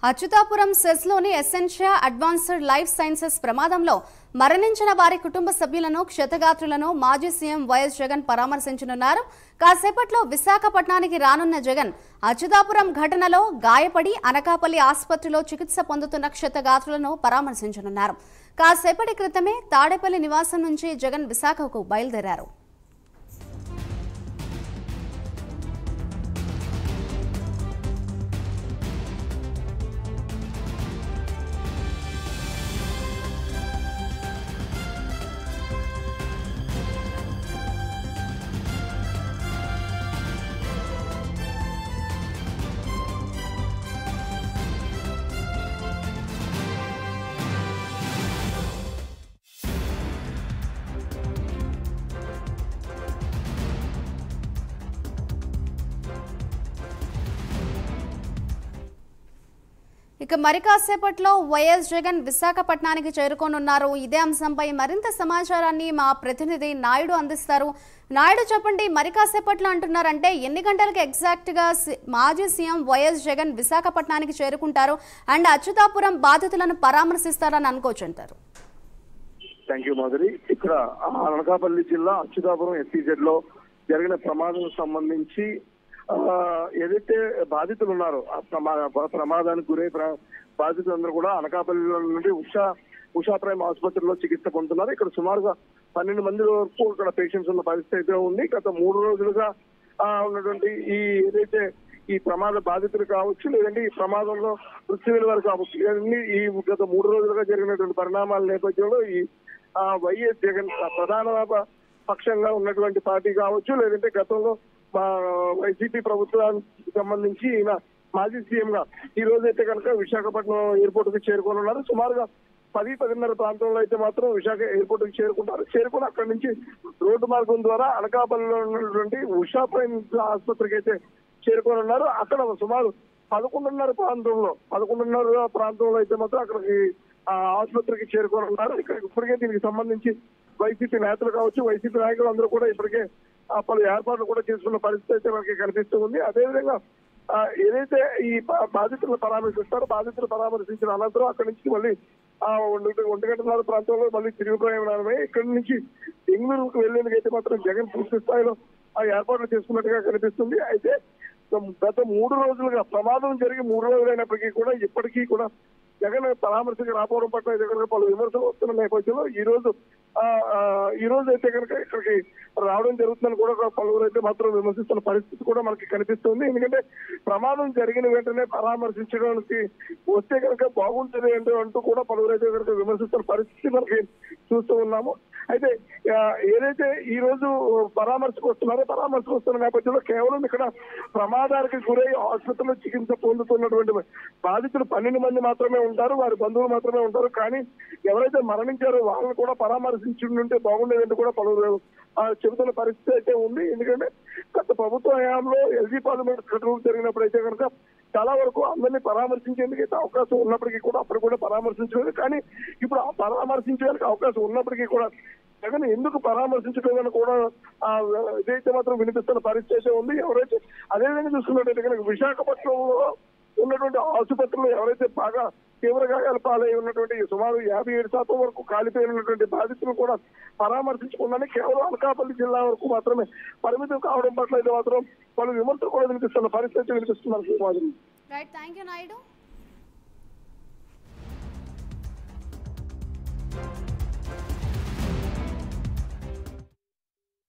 అచ్యుతాపురం సెస్లోని Escientia advanced life sciences ప్రమాదంలో మరణించిన వారి కుటుంబ సభ్యులను క్షతగాత్రులను మాజీ సీఎం వైఎస్ జగన్ పరామర్శించనున్నారు. కాసేపట్లో విశాఖపట్నానికి రానున్న జగన్ అచ్యుతాపురం ఘటనలో గాయపడి అనకాపల్లి ఆసుపత్రిలో చికిత్స పొందుతున్న క్షతగాత్రులను పరామర్శించనున్నారు. కాసేపటి క్రితమే తాడేపల్లి నివాసం నుంచి జగన్ విశాఖకు బయలుదేరారు. ఇక మరి కాసేపట్లో వైఎస్ జగన్ విశాఖపట్నానికి చేరుకోనున్నారు. ఇదే అంశంపై మరింత సమాచారాన్ని మా ప్రతినిధి నాయుడు అందిస్తారు. నాయుడు, చెప్పండి, మరి కాసేపట్లో అంటున్నారంటే ఎన్ని గంటలకు ఎగ్జాక్ట్ గా మాజీ సీఎం వైఎస్ జగన్ విశాఖపట్నానికి చేరుకుంటారు అండ్ అచ్యుతాపురం బాధితులను పరామర్శిస్తారని అనుకోవచ్చు అంటారు? Thank you Madhuri. ఇక్కడ అనకాపల్లి జిల్లా అచ్యుతాపురం ఎస్సీజెడ్ లో జరిగిన ప్రమాదం సంబంధించి ఏదైతే బాధితులు ఉన్నారో ప్రమాదానికి గురై బాధితులందరూ కూడా అనకాపల్లి నుండి ఉషా ప్రైమ్ ఆసుపత్రిలో చికిత్స పొందుతున్నారు. ఇక్కడ సుమారుగా 12 మంది వరకు ఇక్కడ పేషెంట్స్ ఉన్న పరిస్థితి అయితే ఉంది. గత 3 రోజులుగా ఉన్నటువంటి ఏదైతే ఈ ప్రమాద బాధితులు కావచ్చు, లేదంటే ఈ ప్రమాదంలో మృత్యువుల వారు కావచ్చు, ఇవన్నీ ఈ గత 3 రోజులుగా జరిగినటువంటి పరిణామాల నేపథ్యంలో ఈ వైఎస్ జగన్ ప్రధాన పక్షంగా ఉన్నటువంటి పార్టీ కావచ్చు, లేదంటే గతంలో వైసీపీ ప్రభుత్వానికి సంబంధించి ఈయన మాజీ సీఎం గా ఈ రోజైతే కనుక విశాఖపట్నం ఎయిర్పోర్ట్ కి చేరుకోనున్నారు. సుమారుగా 10-10:30 ప్రాంతంలో అయితే మాత్రం విశాఖ ఎయిర్పోర్ట్ కి చేరుకుంటారు. చేరుకుని అక్కడి నుంచి రోడ్డు మార్గం ద్వారా అనకాపల్లిలో ఉన్నటువంటి ఉషా ప్రైమ్ ఆసుపత్రికి అయితే చేరుకోనున్నారు. అక్కడ సుమారు 11:30 ప్రాంతంలో అయితే మాత్రం అక్కడికి ఆసుపత్రికి చేరుకోనున్నారు. ఇక్కడ ఇప్పటికే దీనికి సంబంధించి వైసీపీ నేతలు కావచ్చు, వైసీపీ నాయకులు అందరూ కూడా ఇప్పటికే పలు ఏర్పాట్లు కూడా చేసుకున్న పరిస్థితి అయితే మనకి కనిపిస్తూ ఉంది. అదేవిధంగా ఏదైతే ఈ బాధితులను పరామర్శిస్తారో బాధితులు పరామర్శించిన అనంతరం అక్కడి నుంచి మళ్ళీ 1:30 ప్రాంతంలో మళ్ళీ తిరుగు ప్రయాణమే ఇక్కడి నుంచి బెంగళూరుకు వెళ్లేందుకైతే మాత్రం జగన్ పూర్తి స్థాయిలో ఏర్పాట్లు చేసుకున్నట్టుగా కనిపిస్తుంది. అయితే గత 3 రోజులుగా ప్రమాదం జరిగి 3 రోజులైనప్పటికీ కూడా ఇప్పటికీ కూడా జగన్ పరామర్శకు రాకపోవడం పట్ల అయితే కనుక పలు విమర్శలు వస్తున్న నేపథ్యంలో ఈ రోజు అయితే కనుక ఇక్కడికి రావడం జరుగుతుందని కూడా పలువురు అయితే మాత్రం విమర్శిస్తున్న పరిస్థితి కూడా మనకి కనిపిస్తుంది. ఎందుకంటే ప్రమాదం జరిగిన వెంటనే పరామర్శించడానికి వస్తే కనుక బాగుంటుంది అంటూ కూడా పలువురు అయితే కనుక విమర్శిస్తున్న పరిస్థితి మనకి చూస్తూ ఉన్నాము. అయితే ఏదైతే ఈ రోజు పరామర్శకు వస్తున్న నేపథ్యంలో కేవలం ఇక్కడ ప్రమాదానికి గురై ఆసుపత్రిలో చికిత్స పొందుతున్నటువంటి బాధితులు 12 మంది మాత్రమే ఉంటారు, వారి బంధువులు మాత్రమే ఉంటారు. కానీ ఎవరైతే మరణించారో వాళ్ళని కూడా పరామర్శించుంటే బాగుండేదంటూ కూడా పలువురు చెబుతున్న పరిస్థితి అయితే ఉంది. ఎందుకంటే గత ప్రభుత్వ హయాంలో ఎల్జీ పార్లమెంట్ ఘటనలు జరిగినప్పుడు అయితే కనుక చాలా వరకు అందరినీ పరామర్శించేందుకైతే అవకాశం ఉన్నప్పటికీ కూడా అప్పుడు కూడా పరామర్శించలేదు. కానీ ఇప్పుడు ఆ పరామర్శించడానికి అవకాశం ఉన్నప్పటికీ కూడా జగన్ ఎందుకు పరామర్శించలేదని కూడా ఇదైతే మాత్రం వినిపిస్తున్న పరిస్థితి అయితే ఉంది. ఎవరైతే అదేవిధంగా చూసుకున్నట్టయితే కనుక విశాఖపట్నంలో ఉన్నటువంటి ఆసుపత్రులు ఎవరైతే బాగా తీవ్ర గాయాలు పాలై ఉన్నటువంటి సుమారు 57% వరకు కాలిపోయినటువంటి బాధితులు కూడా పరామర్శించకుండానే కేవలం అనకాపల్లి జిల్లా వరకు మాత్రమే పరిమితం కావడం పట్ల అయితే మాత్రం పలు విమర్శలు కూడా వినిపిస్తున్న పరిస్థితి వినిపిస్తున్నారు. Right, thank you Naidu.